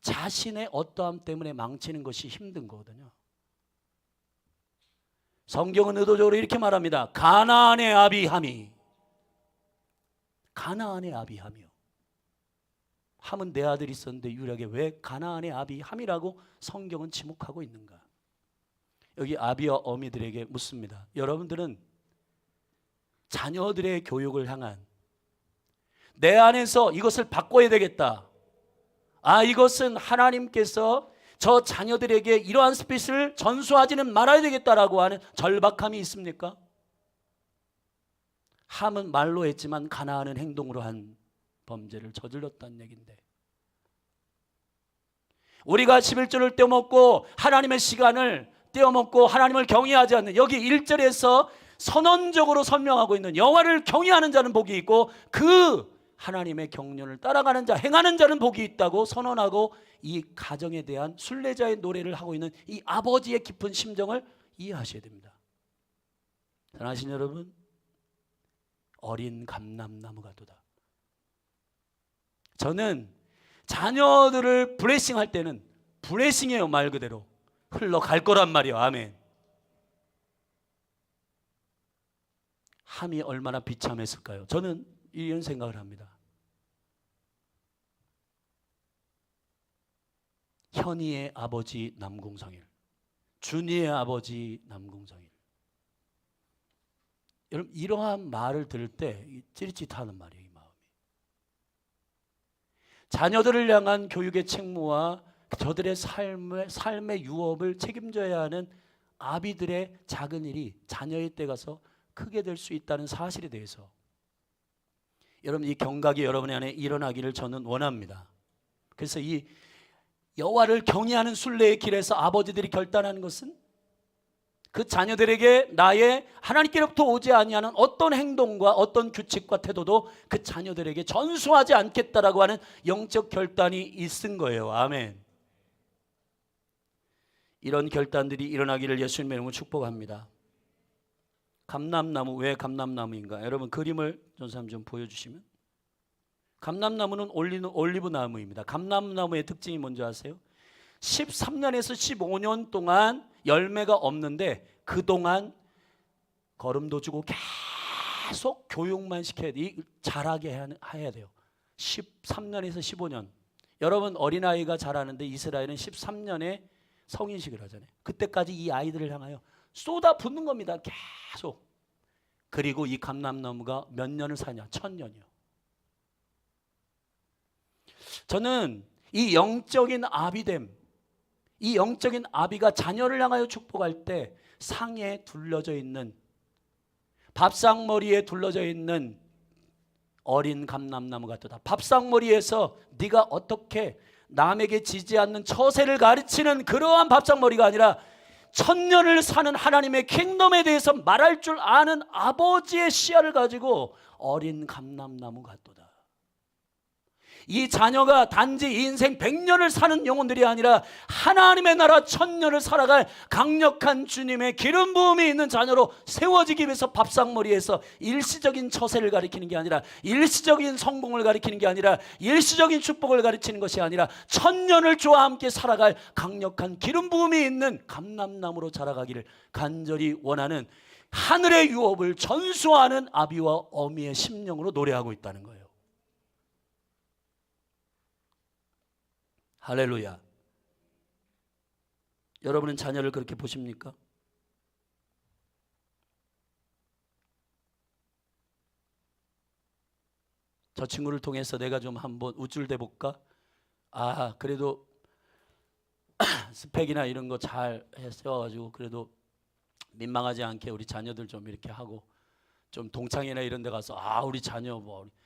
자신의 어떠함 때문에 망치는 것이 힘든 거거든요. 성경은 의도적으로 이렇게 말합니다. 가나안의 아비 함이. 가나안의 아비 함이요. 함은 네 아들이 있었는데 유일하게 왜 가나안의 아비 함이라고 성경은 지목하고 있는가? 여기 아비와 어미들에게 묻습니다. 여러분들은 자녀들의 교육을 향한 내 안에서 이것을 바꿔야 되겠다. 이것은 하나님께서 저 자녀들에게 이러한 스피릿을 전수하지는 말아야 되겠다라고 하는 절박함이 있습니까? 함은 말로 했지만 가나안은 행동으로 한 범죄를 저질렀다는 얘기인데 우리가 11조를 떼어먹고 하나님의 시간을 떼어먹고 하나님을 경외하지 않는 여기 1절에서 선언적으로 설명하고 있는 여호와를 경외하는 자는 복이 있고 그 하나님의 경륜을 따라가는 자 행하는 자는 복이 있다고 선언하고 이 가정에 대한 순례자의 노래를 하고 있는 이 아버지의 깊은 심정을 이해하셔야 됩니다. 사랑하신 여러분, 어린 감람나무가 도다. 저는 자녀들을 블레싱할 때는 블레싱이에요. 말 그대로 흘러갈 거란 말이에요. 아멘. 함이 얼마나 비참했을까요? 저는 이런 생각을 합니다. 현이의 아버지 남궁성일, 준이의 아버지 남궁성일. 여러분 이러한 말을 들을 때 찌릿찌릿하는 말이에요. 이 마음이. 자녀들을 향한 교육의 책무와 저들의 삶의 유업을 책임져야 하는 아비들의 작은 일이 자녀의 때 가서 크게 될 수 있다는 사실에 대해서 여러분 이 경각이 여러분의 안에 일어나기를 저는 원합니다. 그래서 이 여호와를 경외하는 순례의 길에서 아버지들이 결단하는 것은 그 자녀들에게 나의 하나님께로부터 오지 아니하는 어떤 행동과 어떤 규칙과 태도도 그 자녀들에게 전수하지 않겠다라고 하는 영적 결단이 있은 거예요. 아멘. 이런 결단들이 일어나기를 예수님의 이름으로 축복합니다. 감람나무, 왜 감람나무인가? 여러분 그림을 전사님 좀 보여주시면. 감람나무는 올리브 나무입니다. 감람나무의 특징이 뭔지 아세요? 13년에서 15년 동안 열매가 없는데 그동안 거름도 주고 계속 교육만 시켜야 돼. 자라게 해야 돼요. 13년에서 15년. 여러분 어린아이가 자라는데 이스라엘은 13년에 성인식을 하잖아요. 그때까지 이 아이들을 향하여 쏟아붓는 겁니다. 계속. 그리고 이 감람나무가 몇 년을 사냐? 1000년이요. 저는 이 영적인 아비됨, 이 영적인 아비가 자녀를 향하여 축복할 때 상에 둘러져 있는, 밥상머리에 둘러져 있는 어린 감람나무 같도다. 밥상머리에서 네가 어떻게 남에게 지지 않는 처세를 가르치는 그러한 밥상머리가 아니라 1000년을 사는 하나님의 킹덤에 대해서 말할 줄 아는 아버지의 시야를 가지고 어린 감람나무 같도다. 이 자녀가 단지 인생 100년을 사는 영혼들이 아니라 하나님의 나라 1000년을 살아갈 강력한 주님의 기름 부음이 있는 자녀로 세워지기 위해서 밥상머리에서 일시적인 처세를 가리키는 게 아니라, 일시적인 성공을 가리키는 게 아니라, 일시적인 축복을 가리키는 것이 아니라 1000년을 주와 함께 살아갈 강력한 기름 부음이 있는 감람나무로 자라가기를 간절히 원하는, 하늘의 유업을 전수하는 아비와 어미의 심령으로 노래하고 있다는 거예요. 할렐루야. 여러분은 자녀를 그렇게 보십니까? 저 친구를 통해서 내가 좀 한번 우쭐대 볼까? 아, 그래도 스펙이나 이런 거 잘 세워가지고 그래도 민망하지 않게 우리 자녀들 좀 이렇게 하고, 좀 동창회나 이런 데 가서 우리 자녀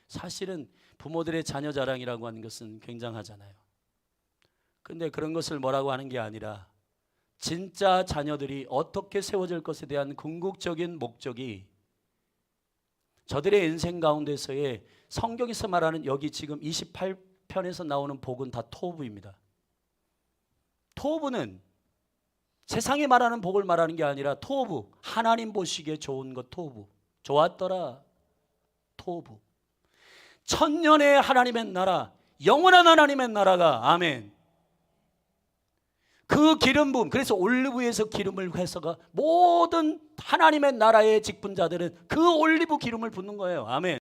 사실은 부모들의 자녀 자랑이라고 하는 것은 굉장하잖아요. 근데 그런 것을 뭐라고 하는 게 아니라 진짜 자녀들이 어떻게 세워질 것에 대한 궁극적인 목적이 저들의 인생 가운데서의, 성경에서 말하는 여기 지금 28편에서 나오는 복은 다 토부입니다. 토부는 세상이 말하는 복을 말하는 게 아니라 토부, 하나님 보시기에 좋은 것. 토부, 좋았더라. 토부, 1000년의 하나님의 나라, 영원한 하나님의 나라가, 아멘, 그 기름 부음. 그래서 올리브에서 기름을 회서가 모든 하나님의 나라의 직분자들은 그 올리브 기름을 붓는 거예요. 아멘.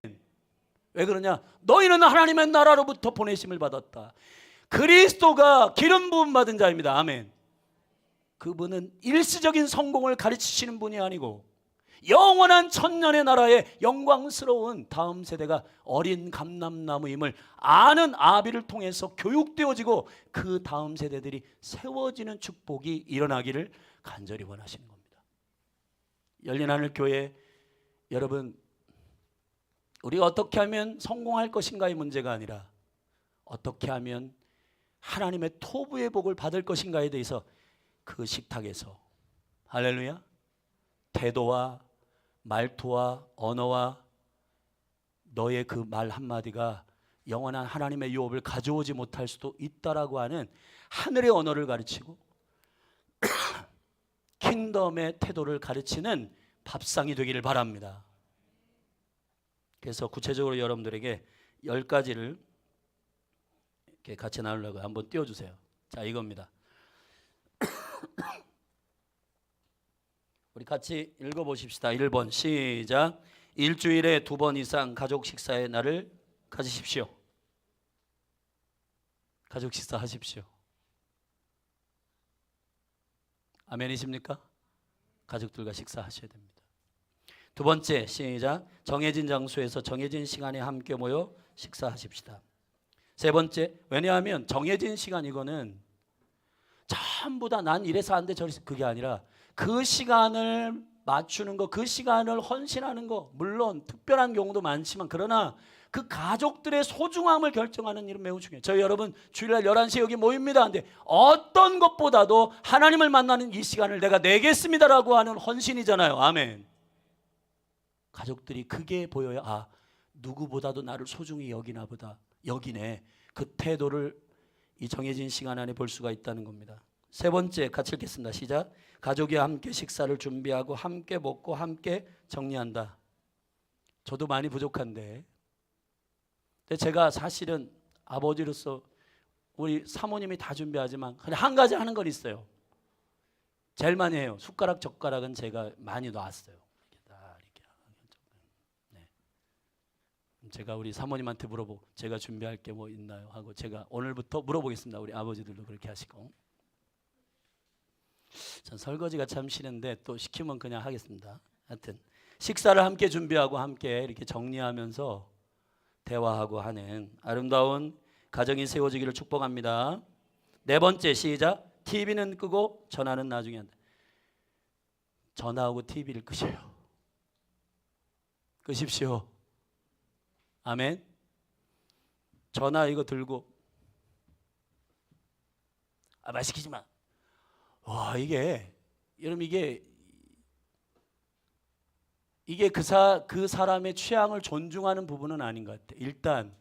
왜 그러냐? 너희는 하나님의 나라로부터 보내심을 받았다. 그리스도가 기름 부음 받은 자입니다. 아멘. 그분은 일시적인 성공을 가르치시는 분이 아니고 영원한 1000년의 나라의 영광스러운 다음 세대가 어린 감람나무임을 아는 아비를 통해서 교육되어지고 그 다음 세대들이 세워지는 축복이 일어나기를 간절히 원하시는 겁니다. 열린하늘 교회 여러분, 우리가 어떻게 하면 성공할 것인가의 문제가 아니라 어떻게 하면 하나님의 토부의 복을 받을 것인가에 대해서 그 식탁에서, 할렐루야, 태도와 말투와 언어와 너의 그 말 한마디가 영원한 하나님의 유업을 가져오지 못할 수도 있다라고 하는 하늘의 언어를 가르치고 킹덤의 태도를 가르치는 밥상이 되기를 바랍니다. 그래서 구체적으로 여러분들에게 10가지를 이렇게 같이 나누려고 한번 띄워주세요. 자, 이겁니다. 우리 같이 읽어보십시다. 1번 시작. 일주일에 2번 이상 가족 식사의 날을 가지십시오. 가족 식사 하십시오. 아멘이십니까? 가족들과 식사하셔야 됩니다. 2번째 시작. 정해진 장소에서 정해진 시간에 함께 모여 식사하십시다. 3번째, 왜냐하면 정해진 시간, 이거는 전부 다 난 이래서 안 돼 저래서, 그게 아니라 그 시간을 맞추는 거, 그 시간을 헌신하는 거, 물론 특별한 경우도 많지만 그러나 그 가족들의 소중함을 결정하는 일은 매우 중요해요. 저희 여러분 주일날 11시에 여기 모입니다. 근데 어떤 것보다도 하나님을 만나는 이 시간을 내가 내겠습니다라고 하는 헌신이잖아요. 아멘. 가족들이 그게 보여야 누구보다도 나를 소중히 여기나 보다, 여기네, 그 태도를 이 정해진 시간 안에 볼 수가 있다는 겁니다. 세 번째 같이 읽겠습니다. 시작. 가족이 함께 식사를 준비하고 함께 먹고 함께 정리한다. 저도 많이 부족한데, 근데 제가 사실은 아버지로서 우리 사모님이 다 준비하지만 그냥 한 가지 하는 건 있어요. 제일 많이 해요. 숟가락 젓가락은 제가 많이 놨어요. 이렇게. 네. 제가 우리 사모님한테 물어보고 제가 준비할 게 뭐 있나요 하고 제가 오늘부터 물어보겠습니다. 우리 아버지들도 그렇게 하시고. 전 설거지가 참 싫은데 또 시키면 그냥 하겠습니다. 하여튼 식사를 함께 준비하고 함께 이렇게 정리하면서 대화하고 하는 아름다운 가정이 세워지기를 축복합니다. 네 번째 시작. TV는 끄고 전화는 나중에 한다. 전화하고 TV를 끄셔요. 끄십시오. 아멘. 전화 이거 들고 말 시키지 마. 와, 여러분 이게 그 사람의 취향을 존중하는 부분은 아닌 것 같아요. 일단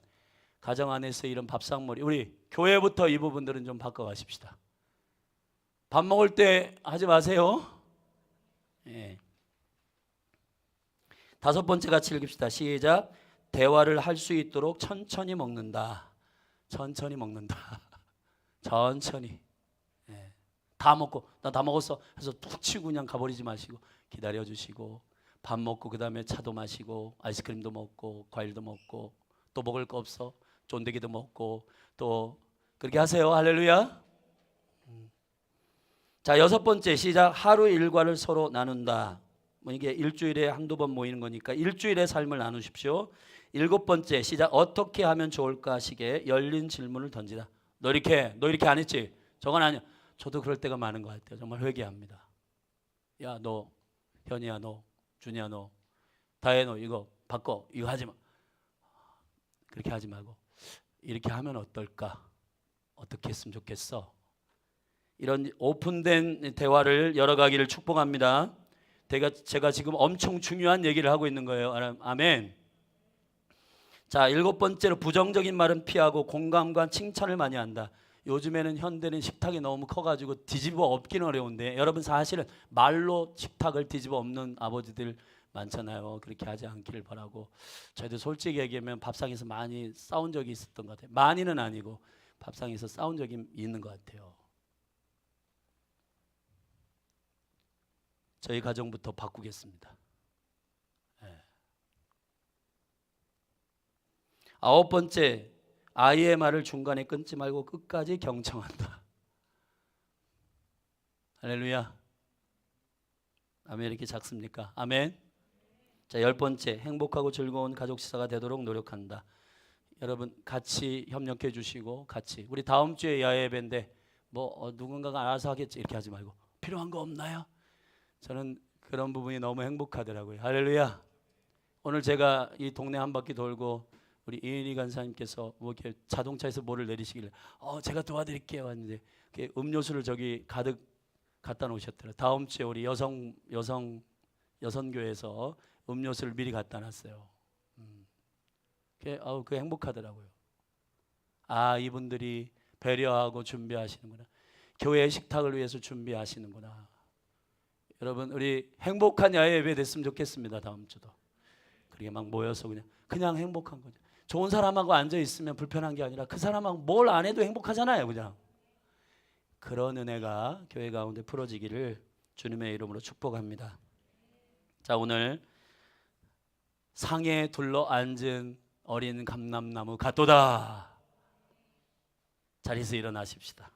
가정 안에서 이런 밥상머리, 우리 교회부터 이 부분들은 좀 바꿔가십시다. 밥 먹을 때 하지 마세요. 예. 다섯 번째 같이 읽읍시다. 시작. 대화를 할 수 있도록 천천히 먹는다. 천천히 먹는다. 천천히. 예. 다 먹고 나 다 먹었어 해서 툭 치고 그냥 가버리지 마시고 기다려주시고 밥 먹고 그 다음에 차도 마시고 아이스크림도 먹고 과일도 먹고 또 먹을 거 없어 쫀득이도 먹고 또 그렇게 하세요. 할렐루야. 자, 여섯 번째 시작. 하루 일과를 서로 나눈다. 뭐 이게 일주일에 한두 번 모이는 거니까 일주일의 삶을 나누십시오. 일곱 번째 시작. 어떻게 하면 좋을까 시기에 열린 질문을 던지다. 너 이렇게 안 했지? 저건 아니야. 저도 그럴 때가 많은 것 같아요. 정말 회개합니다. 야, 너 현이야, 너 준이야, 너 다혜, 너 이거 바꿔. 이거 하지 마. 그렇게 하지 말고 이렇게 하면 어떨까? 어떻게 했으면 좋겠어? 이런 오픈된 대화를 열어가기를 축복합니다. 제가 지금 엄청 중요한 얘기를 하고 있는 거예요. 아멘. 자, 일곱 번째로 부정적인 말은 피하고 공감과 칭찬을 많이 한다. 요즘에는 현대는 식탁이 너무 커가지고 뒤집어 엎기는 어려운데 여러분 사실은 말로 식탁을 뒤집어 엎는 아버지들 많잖아요. 그렇게 하지 않기를 바라고, 저희도 솔직히 얘기하면 밥상에서 많이 싸운 적이 있었던 것 같아요. 많이는 아니고 밥상에서 싸운 적이 있는 것 같아요. 저희 가정부터 바꾸겠습니다. 네. 아홉 번째, 아이의 말을 중간에 끊지 말고 끝까지 경청한다. 할렐루야. 아멘. 이렇게 작습니까? 아멘. 자, 열 번째, 행복하고 즐거운 가족 식사가 되도록 노력한다. 여러분 같이 협력해 주시고 같이 우리 다음 주에 야외 예배인데 뭐 누군가가 알아서 하겠지 이렇게 하지 말고 필요한 거 없나요? 저는 그런 부분이 너무 행복하더라고요. 할렐루야. 오늘 제가 이 동네 한 바퀴 돌고 우리 이은희 간사님께서 뭐 이렇게 자동차에서 뭐를 내리시길래 제가 도와드릴게요 했는데 음료수를 저기 가득 갖다 놓으셨더라고요. 다음 주에 우리 여성교회에서 음료수를 미리 갖다 놨어요. 그 행복하더라고요. 아, 이분들이 배려하고 준비하시는구나. 교회 식탁을 위해서 준비하시는구나. 여러분 우리 행복한 야외 예배 됐으면 좋겠습니다. 다음 주도 그렇게 막 모여서 그냥 행복한 거죠. 좋은 사람하고 앉아 있으면 불편한 게 아니라 그 사람하고 뭘 안 해도 행복하잖아요. 그냥 그런 은혜가 교회 가운데 풀어지기를 주님의 이름으로 축복합니다. 자, 오늘 상에 둘러 앉은 어린 감람나무 같도다. 자리에서 일어나십시다.